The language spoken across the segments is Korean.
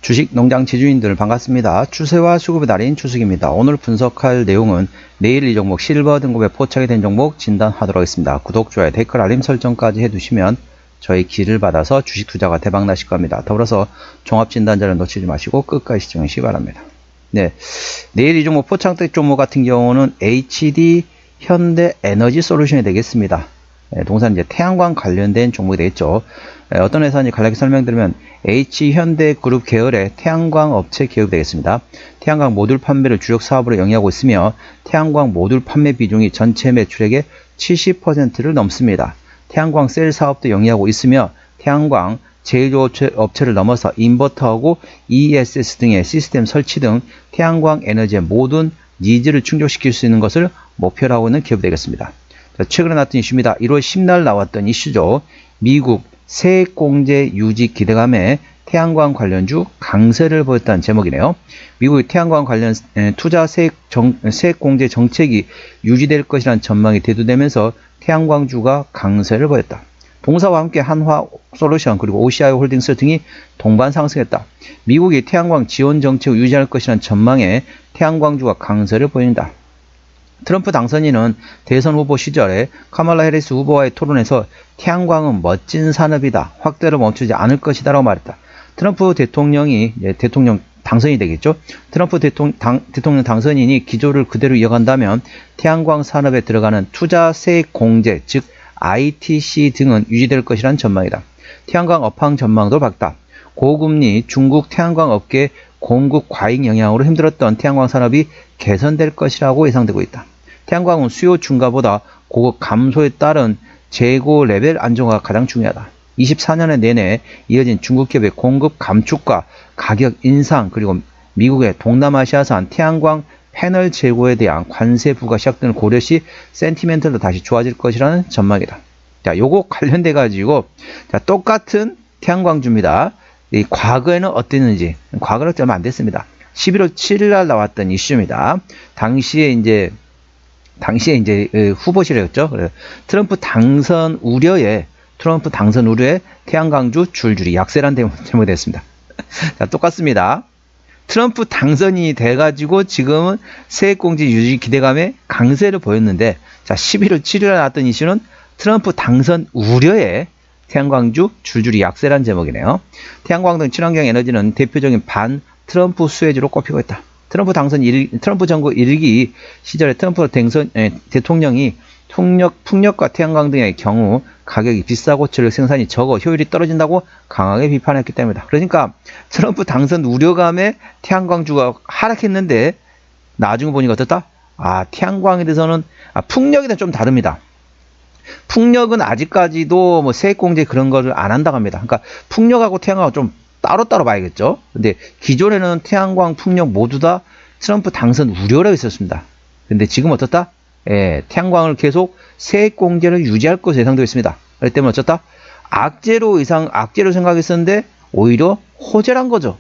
주식 농장 지주인들 반갑습니다. 추세와 수급의 달인 추석입니다. 오늘 분석할 내용은 내일 이 종목 실버 등급에 포착이 된 종목 진단하도록 하겠습니다. 구독, 좋아요, 댓글, 알림 설정까지 해두시면 저희 길을 받아서 주식 투자가 대박 나실 겁니다. 더불어서 종합 진단자를 놓치지 마시고 끝까지 시청하시기 바랍니다. 네, 내일 이 종목 포착된 종목 같은 경우는 HD 현대에너지 솔루션이 되겠습니다. 동사는 이제 태양광 관련된 종목이 되겠죠. 어떤 회사인지 간략히 설명드리면 H현대그룹 계열의 태양광 업체 기업이 되겠습니다. 태양광 모듈 판매를 주력 사업으로 영위하고 있으며 태양광 모듈 판매 비중이 전체 매출액의 70%를 넘습니다. 태양광 셀 사업도 영위하고 있으며 태양광 제조 업체를 넘어서 인버터하고 ESS 등의 시스템 설치 등 태양광 에너지의 모든 니즈를 충족시킬 수 있는 것을 목표로 하고 있는 기업이 되겠습니다. 최근에 나왔던 이슈입니다. 1월 10날 나왔던 이슈죠. 미국 세액공제 유지 기대감에 태양광 관련주 강세를 보였다는 제목이네요. 미국의 태양광 관련 투자 세액공제 정책이 유지될 것이라는 전망이 대두되면서 태양광주가 강세를 보였다. 동사와 함께 한화솔루션 그리고 OCI 홀딩스 등이 동반 상승했다. 미국이 태양광 지원 정책을 유지할 것이라는 전망에 태양광주가 강세를 보인다. 트럼프 당선인은 대선 후보 시절에 카말라 해리스 후보와의 토론에서 태양광은 멋진 산업이다. 확대로 멈추지 않을 것이다 라고 말했다. 트럼프 대통령이 대통령 당선이 되겠죠. 트럼프 대통령 당선인이 기조를 그대로 이어간다면 태양광 산업에 들어가는 투자 세액 공제 즉 ITC 등은 유지될 것이라는 전망이다. 태양광 업황 전망도 밝다. 고금리 중국 태양광 업계 공급 과잉 영향으로 힘들었던 태양광 산업이 개선될 것이라고 예상되고 있다. 태양광은 수요 증가보다 고급 감소에 따른 재고 레벨 안정화가 가장 중요하다. 24년에 내내 이어진 중국 기업의 공급 감축과 가격 인상 그리고 미국의 동남아시아산 태양광 패널 재고에 대한 관세 부과 시작 등을 고려시 센티멘트도 다시 좋아질 것이라는 전망이다. 자, 요거 관련돼 가지고 자, 똑같은 태양광주입니다. 이 과거에는 어땠는지 과거는 얼마 안 됐습니다. 11월 7일 날 나왔던 이슈입니다. 당시에 이제 후보실이었죠. 트럼프 당선 우려에 태양광주 줄줄이 약세란 제목이 됐습니다. 자, 똑같습니다. 트럼프 당선이 돼가지고 지금은 세액공제 유지 기대감에 강세를 보였는데, 자, 11월 7일에 나왔던 이슈는 트럼프 당선 우려에 태양광주 줄줄이 약세란 제목이네요. 태양광 등 친환경 에너지는 대표적인 반 트럼프 수혜주로 꼽히고 있다. 트럼프 정부 1기 시절에 트럼프 대통령이 풍력과 태양광 등의 경우 가격이 비싸고 전력 생산이 적어 효율이 떨어진다고 강하게 비판했기 때문이다. 그러니까 트럼프 당선 우려감에 태양광주가 하락했는데 나중에 보니까 어떻다? 태양광에 대해서는 풍력에 대해서 좀 다릅니다. 풍력은 아직까지도 뭐 세액공제 그런 거를 안 한다고 합니다. 그러니까 풍력하고 태양광은 좀 따로따로 봐야겠죠. 근데 기존에는 태양광, 풍력 모두 다 트럼프 당선 우려라고 있었습니다. 근데 지금 어떻다? 태양광을 계속 세액공제를 유지할 것으로 예상되고 있습니다. 그렇기 때문에 어쩌다? 악재로 생각했었는데 오히려 호재란 거죠.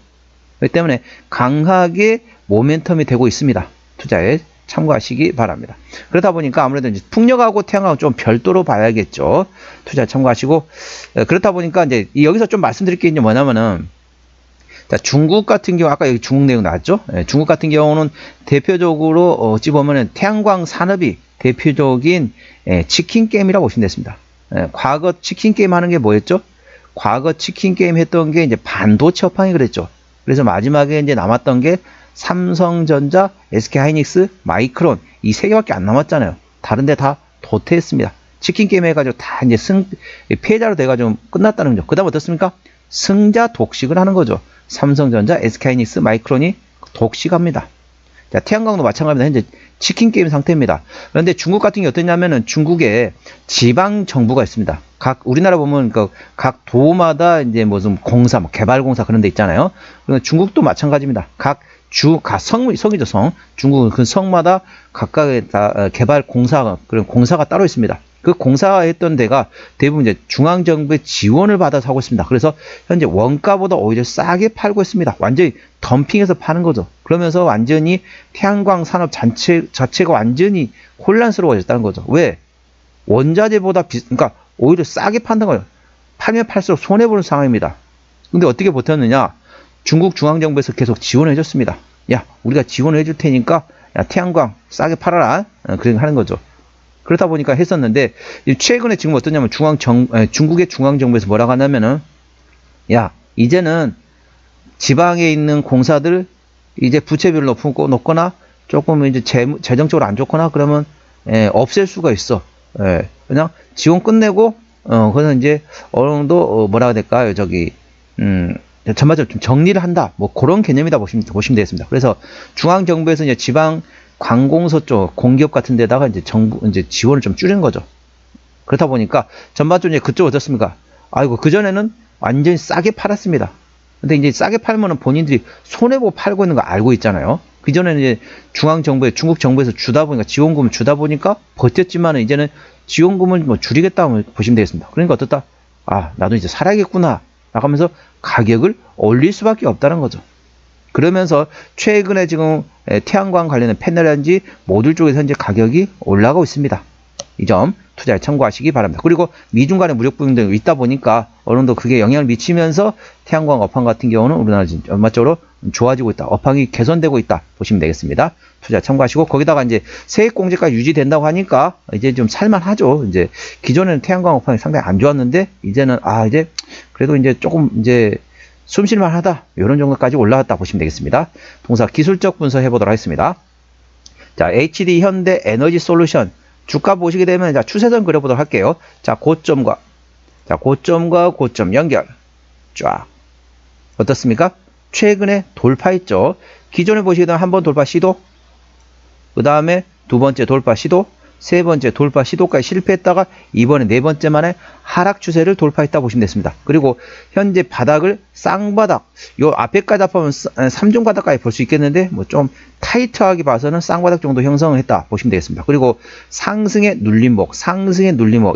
그렇기 때문에 강하게 모멘텀이 되고 있습니다. 투자에 참고하시기 바랍니다. 그러다 보니까 아무래도 이제 풍력하고 태양광은 좀 별도로 봐야겠죠. 투자에 참고하시고 그렇다 보니까 이제 여기서 좀 말씀드릴 게 뭐냐면은 자, 중국 같은 경우 아까 여기 중국 내용 나왔죠. 중국 같은 경우는 대표적으로 어찌 보면은 태양광 산업이 대표적인 치킨 게임이라고 보시면 됐습니다. 과거 치킨 게임 하는 게 뭐였죠? 과거 치킨 게임 했던 게 이제 반도체 업황이 그랬죠. 그래서 마지막에 이제 남았던 게 삼성전자, SK하이닉스, 마이크론 이 세 개밖에 안 남았잖아요. 다른데 다 도태했습니다. 치킨 게임 해가지고 다 이제 패자로 돼가지고 끝났다는 거죠. 그다음 어떻습니까? 승자 독식을 하는 거죠. 삼성전자, SK하이닉스, 마이크론이 독식합니다. 자, 태양광도 마찬가지입니다. 현재 치킨 게임 상태입니다. 그런데 중국 같은 게 어떠냐면은 중국에 지방 정부가 있습니다. 우리나라 보면 각 도마다 이제 무슨 공사, 개발공사 그런 데 있잖아요. 그런데 중국도 마찬가지입니다. 성이죠, 성. 중국은 그 성마다 각각의 개발 공사가, 그런 공사가 따로 있습니다. 그 공사했던 데가 대부분 이제 중앙정부의 지원을 받아서 하고 있습니다. 그래서 현재 원가보다 오히려 싸게 팔고 있습니다. 완전히 덤핑해서 파는 거죠. 그러면서 완전히 태양광 산업 자체가 완전히 혼란스러워졌다는 거죠. 왜? 원자재보다 그러니까 오히려 싸게 판다는 거예요. 팔면 팔수록 손해보는 상황입니다. 근데 어떻게 버텼느냐? 중국 중앙정부에서 계속 지원해 줬습니다. 야, 우리가 지원해 줄 테니까 야, 태양광 싸게 팔아라. 그렇게 하는 거죠. 그렇다 보니까 했었는데 최근에 지금 어떠냐면 중국의 중앙정부에서 뭐라고 하냐면은 야, 이제는 지방에 있는 공사들 이제 부채비를 높거나 조금 이제 재정적으로 안 좋거나 그러면 없앨 수가 있어. 그냥 지원 끝내고 그래서 이제 어느 정도 뭐라 해야 될까요? 전반적으로 좀 정리를 한다. 뭐 그런 개념이다 보시면 되겠습니다. 그래서 중앙 정부에서 이제 지방 관공서 쪽 공기업 같은 데다가 이제 정부 이제 지원을 좀 줄이는 거죠. 그렇다 보니까 전반적으로 이제 그쪽 어떻습니까? 아이고 그전에는 완전히 싸게 팔았습니다. 근데 이제 싸게 팔면은 본인들이 손해보고 팔고 있는 거 알고 있잖아요. 그전에는 이제 중국 정부에서 주다 보니까 지원금을 주다 보니까 버텼지만은 이제는 지원금을 뭐 줄이겠다고 보시면 되겠습니다. 그러니까 어떻다? 아, 나도 이제 살아야겠구나. 나가면서 가격을 올릴 수밖에 없다는 거죠. 그러면서 최근에 지금 태양광 관련된 패널이라든지 모듈 쪽에서 현재 가격이 올라가고 있습니다. 이 점 투자에 참고하시기 바랍니다. 그리고 미중 간의 무역 분쟁이 있다 보니까 어느 정도 그게 영향을 미치면서 태양광 업황 같은 경우는 우리나라 전반적으로 좋아지고 있다. 업황이 개선되고 있다. 보시면 되겠습니다. 투자 참고하시고 거기다가 이제 세액공제가 유지된다고 하니까 이제 좀 살만하죠. 이제 기존에는 태양광 업황이 상당히 안 좋았는데 이제는 이제 그래도 이제 조금 이제 숨쉴만하다. 이런 정도까지 올라왔다 보시면 되겠습니다. 동사 기술적 분석 해보도록 하겠습니다. 자, HD 현대 에너지 솔루션 주가 보시게 되면 자, 추세선 그려보도록 할게요. 자, 고점과 고점 연결. 쫙. 어떻습니까? 최근에 돌파했죠. 기존에 보시게 되면 한 번 돌파 시도, 그 다음에 두 번째 돌파 시도, 세 번째 돌파 시도까지 실패했다가 이번에 네 번째 만에 하락 추세를 돌파했다 보시면 됐습니다. 그리고 현재 바닥을 쌍바닥, 요 앞에까지 보면 3중 바닥까지 볼 수 있겠는데 뭐 좀 타이트하게 봐서는 쌍바닥 정도 형성을 했다 보시면 되겠습니다. 그리고 상승의 눌림목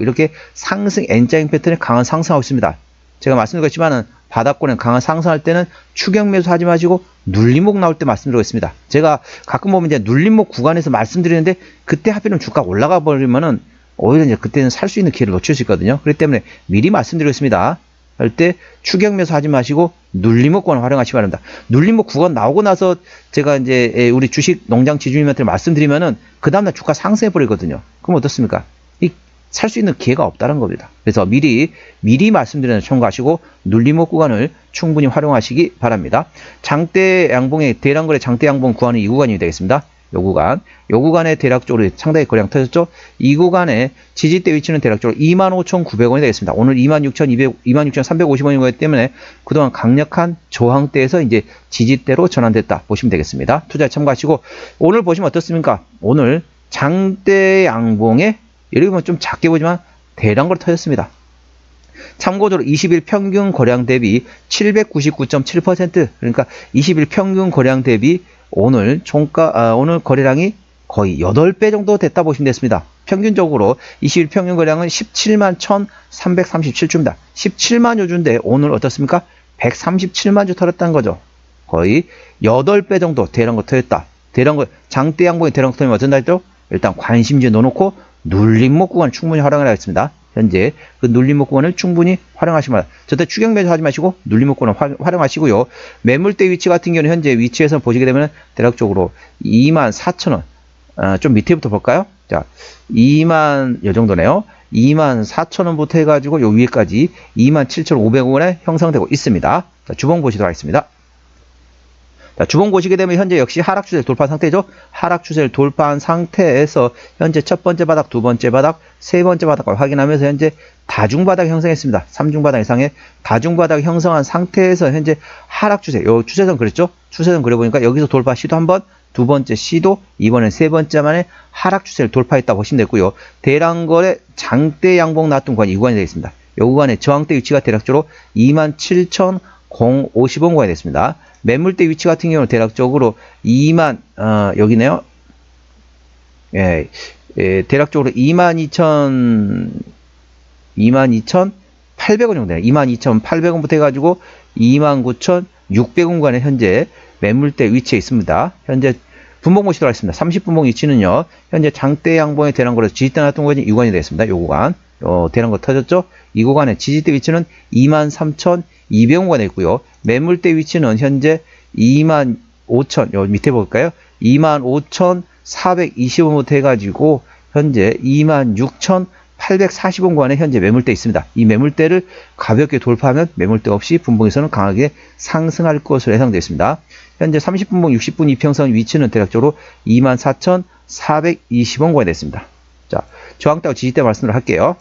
이렇게 상승 N자인 패턴에 강한 상승하고 있습니다. 제가 말씀드렸지만은 바닥권에 강한 상승할 때는 추격 매수 하지 마시고 눌림목 나올 때 말씀드리고 있습니다. 제가 가끔 보면 이제 눌림목 구간에서 말씀드리는데 그때 하필이면 주가가 올라가 버리면은 오히려 이제 그때는 살 수 있는 기회를 놓칠 수 있거든요. 그렇기 때문에 미리 말씀드리겠습니다. 할 때 추격 매수 하지 마시고 눌림목 구간을 활용하시기 바랍니다. 눌림목 구간 나오고 나서 제가 이제 우리 주식 농장 지주님한테 말씀드리면은 그 다음날 주가 상승해 버리거든요. 그럼 어떻습니까? 살 수 있는 기회가 없다는 겁니다. 그래서 미리 말씀드리는 참고하시고 눌림목 구간을 충분히 활용하시기 바랍니다. 장대 양봉의 대량거래 장대 양봉 구간은 이 구간이 되겠습니다. 요 구간에 대략적으로 상당히 거래량 터졌죠. 이 구간에 지지대 위치는 대략적으로 25,900원이 되겠습니다. 오늘 26,350원이기 때문에 그동안 강력한 저항대에서 이제 지지대로 전환됐다 보시면 되겠습니다. 투자에 참고하시고 오늘 보시면 어떻습니까? 오늘 장대 양봉에 예를 들면 좀 작게 보지만 대량거래 터졌습니다. 참고적으로 20일 평균 거래량 대비 799.7% 그러니까 20일 평균 거래량 대비 오늘 오늘 거래량이 거의 8배 정도 됐다 보시면 됐습니다. 평균적으로 20일 평균 거래량은 17만 1,337주입니다. 17만 주인데 오늘 어떻습니까? 137만 주 털었다는 거죠. 거의 8배 정도 대량거 터졌다. 장대 양봉의 대량거 터지면 어쩐다 했죠? 일단 관심지에 넣어놓고 눌림목 구간 충분히 활용을 하겠습니다. 현재 그 눌림목 구간을 충분히 활용하시면 절대 추격 매수 하지 마시고 눌림목 구간을 활용하시고요. 매물대 위치 같은 경우는 현재 위치에서 보시게 되면 대략적으로 24,000원 좀 밑에부터 볼까요? 자, 2만 요 정도네요. 24,000원부터 해가지고 요 위에까지 27,500원에 형성되고 있습니다. 자, 주봉 보시도록 하겠습니다. 자, 주봉 보시게 되면 현재 역시 하락 추세를 돌파한 상태죠. 하락 추세를 돌파한 상태에서 현재 첫 번째 바닥, 두 번째 바닥, 세 번째 바닥을 확인하면서 현재 다중바닥 형성했습니다. 3중바닥 이상의 다중바닥 형성한 상태에서 현재 하락 추세, 요 추세선 그랬죠? 추세선 그려보니까 여기서 돌파 시도 한번, 두 번째 시도, 이번엔 세 번째 만에 하락 추세를 돌파했다 보시면 되고요. 대량거래 장대 양봉 나왔던 구간이 이 구간이 되겠습니다. 이 구간의 저항대 위치가 대략적으로 27,050원 구간이 됐습니다. 매물대 위치 같은 경우는 대략적으로 여기네요. 대략적으로 22,800원 정도 돼요. 22,800원부터 해가지고 29,600원 구간에 현재 매물대 위치에 있습니다. 현재 분봉 보시도록 하겠습니다. 30분봉 위치는요, 현재 장대 양봉의 대량거래에서 지지대 나왔던 구간이 이 구간이 되겠습니다. 이 구간. 대량거 터졌죠? 이 구간의 지지대 위치는 23,200원가 있고요. 매물대 위치는 현재 25,000, 요 밑에 볼까요? 25,420원부터 해가지고, 현재 26,840원 구간에 현재 매물대 있습니다. 이 매물대를 가볍게 돌파하면 매물대 없이 분봉에서는 강하게 상승할 것으로 예상되어 있습니다. 현재 30분봉 60분 이평선 위치는 대략적으로 24,420원 구간이 됐습니다. 자, 저항대와 지지대 말씀을 할게요.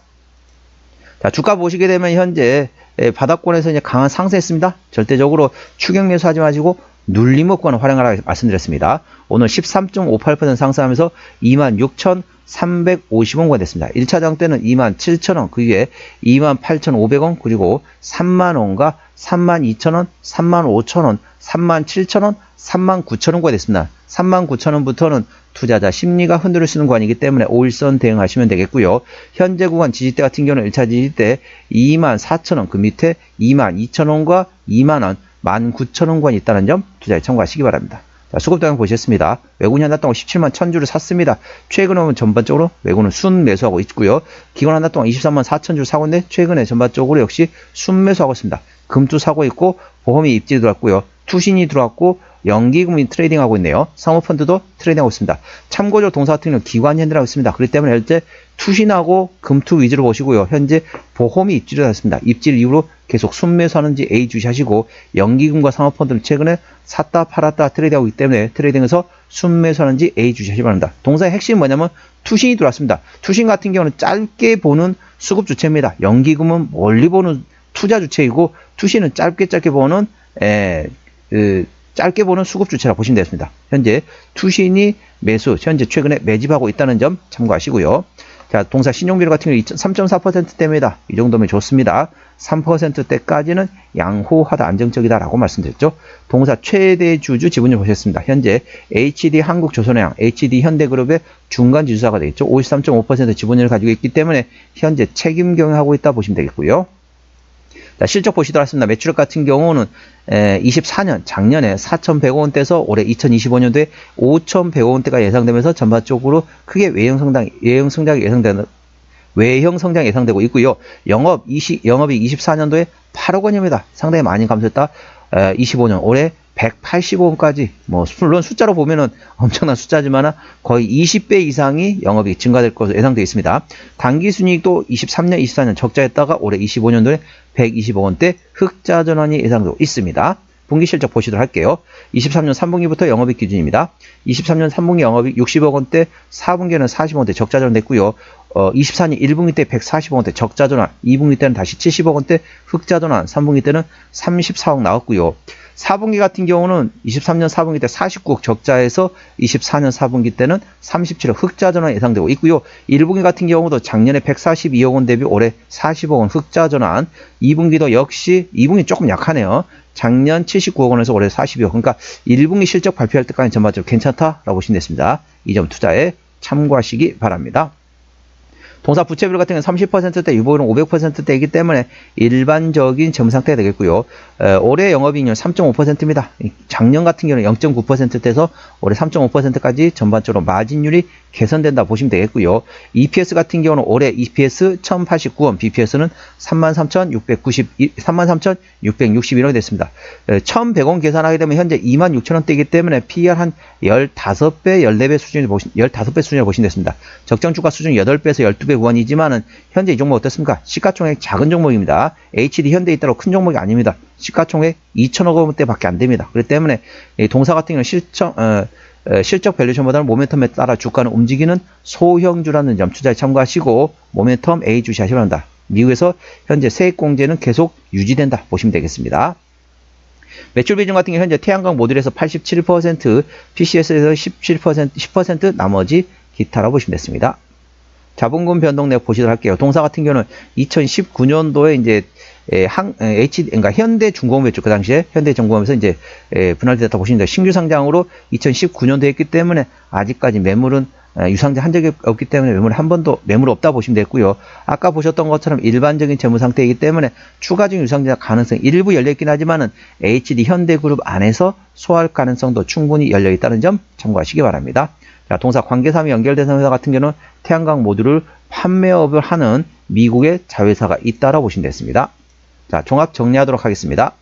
자, 주가 보시게 되면 현재 바닥권에서 이제 강한 상승했습니다. 절대적으로 추격 매수하지 마시고 눌림목권을 활용하라고 말씀드렸습니다. 오늘 13.58% 상승하면서 26,350원가 됐습니다. 1차 장대는 27,000원, 그 위에 28,500원, 그리고 30,000원과 32,000원, 35,000원, 37,000원, 39,000원가 됐습니다. 39,000원부터는 투자자 심리가 흔들릴 수 있는 구간이기 때문에 5일선 대응하시면 되겠고요. 현재 구간 지지대 같은 경우는 1차 지지대 24,000원, 그 밑에 22,000원과 2만원, 19,000원 구간이 있다는 점 투자에 참고하시기 바랍니다. 자, 수급장을 보셨습니다. 외국인 한 달 동안 17만 1000주를 샀습니다. 최근에 보면 전반적으로 외국은 순 매수하고 있고요. 기관 한 달 동안 23만 4000주를 사고 있는데 최근에 전반적으로 역시 순 매수하고 있습니다. 금투 사고 있고 보험이 입질이 들어왔고요. 투신이 들어왔고 연기금이 트레이딩하고 있네요. 사모펀드도 트레이딩하고 있습니다. 참고적으로 동사 같은 경우는 기관이 핸들하고 있습니다. 그렇기 때문에 현재 투신하고 금투 위주로 보시고요. 현재 보험이 입질이 들어왔습니다. 입질 이후로 계속 순매수하는지 A 주시하시고 연기금과 사모펀드는 최근에 샀다 팔았다 트레이딩하고 있기 때문에 트레이딩에서 순매수하는지 A 주시하시 바랍니다. 동사의 핵심은 뭐냐면 투신이 들어왔습니다. 투신 같은 경우는 짧게 보는 수급 주체입니다. 연기금은 멀리 보는 투자 주체이고 투신은 짧게 보는 짧게 보는 수급 주체라고 보시면 되겠습니다. 현재 투신이 매수, 현재 최근에 매집하고 있다는 점 참고하시고요. 자, 동사 신용비율 같은 경우 3.4%대입니다. 이 정도면 좋습니다. 3%대까지는 양호하다, 안정적이다라고 말씀드렸죠. 동사 최대 주주 지분율 보셨습니다. 현재 HD 한국조선해양, HD 현대그룹의 중간 지주사가 되겠죠. 53.5% 지분율을 가지고 있기 때문에 현재 책임 경영하고 있다 보시면 되겠고요. 자, 실적 보시도록 하겠습니다. 매출액 같은 경우는 24년 작년에 4,100원대에서 올해 2025년도에 5,100원대가 예상되면서 전반적으로 크게 외형 성장이 예상되고 있고요. 영업이 24년도에 8억 원입니다. 상당히 많이 감소했다. 25년 올해 185원까지, 물론 숫자로 보면은 엄청난 숫자지만 거의 20배 이상이 영업이 증가될 것으로 예상되어 있습니다. 당기순이익도 23년, 24년 적자였다가 올해 25년도에 120억 원대 흑자 전환이 예상되고 있습니다. 분기 실적 보시도록 할게요. 23년 3분기부터 영업이익 기준입니다. 23년 3분기 영업이익 60억 원대, 4분기에는 40억 원대 적자 전환됐고요. 24년 1분기 때 140억 원대 적자 전환, 2분기 때는 다시 70억 원대 흑자 전환, 3분기 때는 34억 나왔고요. 4분기 같은 경우는 23년 4분기 때 49억 적자에서 24년 4분기 때는 37억 흑자 전환 예상되고 있고요. 1분기 같은 경우도 작년에 142억 원 대비 올해 40억 원 흑자 전환, 2분기도 역시 2분기 조금 약하네요. 작년 79억 원에서 올해 42억 원. 그러니까 1분기 실적 발표할 때까지 전반적으로 괜찮다라고 보시면 됐습니다. 이 점 투자에 참고하시기 바랍니다. 동사 부채비율 같은 경우는 30%대, 유보율은 500%대이기 때문에 일반적인 재무 상태가 되겠고요. 올해 영업이익률 3.5%입니다. 작년 같은 경우는 0.9%대에서 올해 3.5%까지 전반적으로 마진율이 개선된다 보시면 되겠고요. EPS 같은 경우는 올해 EPS 1,089원, BPS는 33,661원이 됐습니다. 1,100원 계산하게 되면 현재 26,000원대이기 때문에 PER 한 15배, 14배 수준을 보시면 됐습니다. 적정 주가 수준 8배에서 12배 구간이지만은 현재 이 종목 어떻습니까? 시가총액 작은 종목입니다. HD 현대에 있다고 큰 종목이 아닙니다. 시가총액 2천억 원대밖에 안 됩니다. 그렇기 때문에 동사 같은 경우는 실적 밸류션보다는 모멘텀에 따라 주가는 움직이는 소형주라는 점 투자에 참고하시고 모멘텀 A 주시하셔야 합니다. 미국에서 현재 세액공제는 계속 유지된다 보시면 되겠습니다. 매출 비중 같은 경우 현재 태양광 모듈에서 87%, PCS에서 17%, 10% 나머지 기타라고 보시면 됐습니다. 자본금 변동 내역 보시도록 할게요. 동사 같은 경우는 2019년도에 이제 그러니까 현대중공업 매출, 그 당시에 현대중공업에서 이제 분할됐다 보시면 돼요. 신규 상장으로 2019년도에 했기 때문에 아직까지 매물은 유상증 한 적이 없기 때문에 매물이 한 번도 매물 없다 보시면 되고요. 아까 보셨던 것처럼 일반적인 재무 상태이기 때문에 추가적인 유상증 가능성이 일부 열려있긴 하지만은 HD 현대그룹 안에서 소화할 가능성도 충분히 열려있다는 점 참고하시기 바랍니다. 자, 동사 관계사항이 연결된 회사 같은 경우는 태양광 모듈을 판매업을 하는 미국의 자회사가 있다라고 보시면 되겠습니다. 자, 종합 정리하도록 하겠습니다.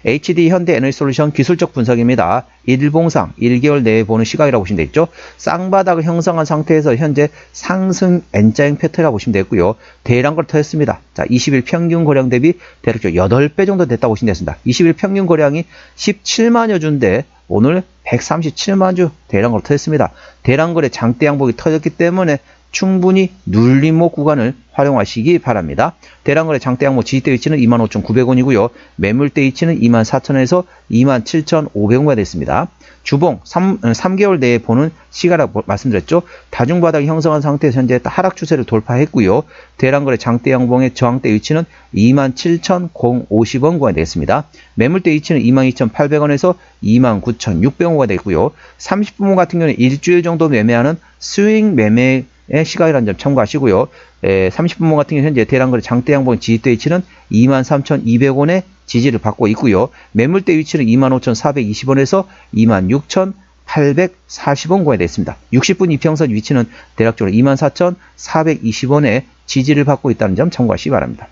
HD 현대에너지솔루션 기술적 분석입니다. 일봉상 1개월 내에 보는 시각이라고 보시면 되겠죠. 쌍바닥을 형성한 상태에서 현재 상승 N자형 패턴이라고 보시면 되고요. 대량거래 터졌습니다. 자, 20일 평균 거래량 대비 대략 8배 정도 됐다고 보시면 되겠습니다. 20일 평균 거래량이 17만여 주인데 오늘 137만 주 대량거래 터졌습니다. 대량거래 장대 양봉이 터졌기 때문에 충분히 눌림목 구간을 활용하시기 바랍니다. 대량거래 장대 양봉 지지대 위치는 25,900원이고요. 매물대 위치는 24,000원에서 27,500원가 됐습니다. 주봉 3개월 내에 보는 시가라고 말씀드렸죠. 다중바닥이 형성한 상태에서 현재 하락 추세를 돌파했고요. 대량거래 장대 양봉의 저항대 위치는 27,050원 구간이 되겠습니다. 매물대 위치는 22,800원에서 29,600원가 되고요. 30분봉 같은 경우는 일주일 정도 매매하는 스윙 매매 시각이라는 점 참고하시고요. 30분봉 같은 경우 현재 대량거래 장대 양봉 지지대 위치는 23,200원의 지지를 받고 있고요. 매물대 위치는 25,420원에서 26,840원 구간이 됐습니다. 60분 이평선 위치는 대략적으로 24,420원의 지지를 받고 있다는 점 참고하시기 바랍니다.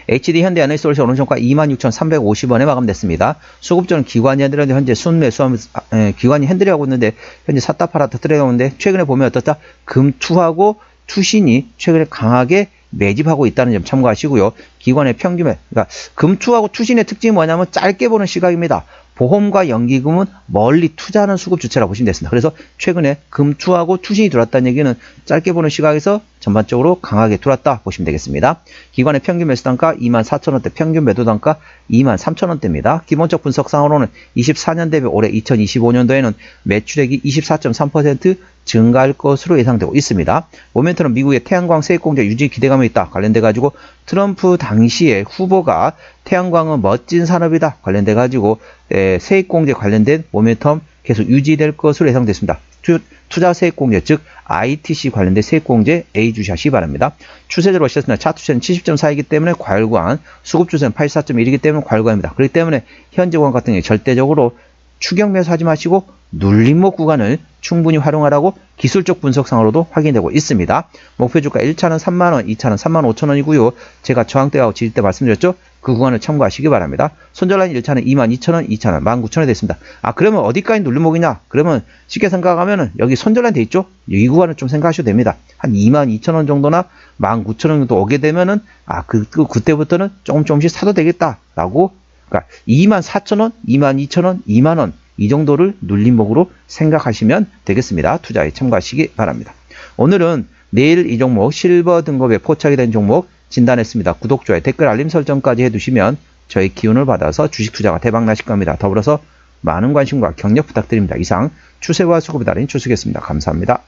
HD 현대에너지솔루션 오른손가 26,350원에 마감됐습니다. 수급주는 기관이 핸들하는데 현재 순매 수하면서 기관이 핸들하고 있는데 현재 샀다 팔았다 들어가고 있는데 최근에 보면 어떻다? 금투하고 투신이 최근에 강하게 매집하고 있다는 점 참고하시고요. 기관의 평균에 그러니까 금투하고 투신의 특징이 뭐냐면 짧게 보는 시각입니다. 보험과 연기금은 멀리 투자하는 수급 주체라고 보시면 되겠습니다. 그래서 최근에 금투하고 투신이 들어왔다는 얘기는 짧게 보는 시각에서 전반적으로 강하게 들어왔다 보시면 되겠습니다. 기관의 평균 매수 단가 24,000원대, 평균 매도 단가 23,000원대입니다. 기본적 분석상으로는 24년 대비 올해 2025년도에는 매출액이 24.3% 증가할 것으로 예상되고 있습니다. 모멘텀은 미국의 태양광 세액공제 유지 기대감이 있다 관련돼 가지고 트럼프 당시에 후보가 태양광은 멋진 산업이다 관련돼 가지고 세액공제 관련된 모멘텀 계속 유지될 것으로 예상됐습니다. 투자 세액공제 즉 ITC 관련된 세액공제 A 주시하시기 바랍니다. 추세대로 보셨습니다. 차트 추세는 70.4이기 때문에 과열구간, 수급 추세는 84.1이기 때문에 과열구간입니다. 그렇기 때문에 현재 구간 같은 경우 절대적으로 추격 매수하지 마시고 눌림목 구간을 충분히 활용하라고 기술적 분석상으로도 확인되고 있습니다. 목표주가 1차는 3만원, 2차는 35,000원이고요. 제가 저항대하고 지지대 말씀드렸죠. 그 구간을 참고하시기 바랍니다. 손절라인 1차는 22,000원, 2차는 19,000원이 됐습니다. 그러면 어디까지 눌림목이냐? 그러면 쉽게 생각하면은 여기 손절라인 돼 있죠? 이 구간을 좀 생각하셔도 됩니다. 한 22,000원 정도나 19,000원 정도 오게 되면은 그때부터는 조금씩 사도 되겠다라고 그러니까 24,000원, 22,000원, 2만원 이 정도를 눌림목으로 생각하시면 되겠습니다. 투자에 참고하시기 바랍니다. 오늘은 내일 이 종목 실버 등급에 포착이 된 종목 진단했습니다. 구독, 좋아요, 댓글, 알림 설정까지 해두시면 저희 기운을 받아서 주식 투자가 대박 나실 겁니다. 더불어서 많은 관심과 격려 부탁드립니다. 이상 추세와 수급이 달인 추수겠습니다. 감사합니다.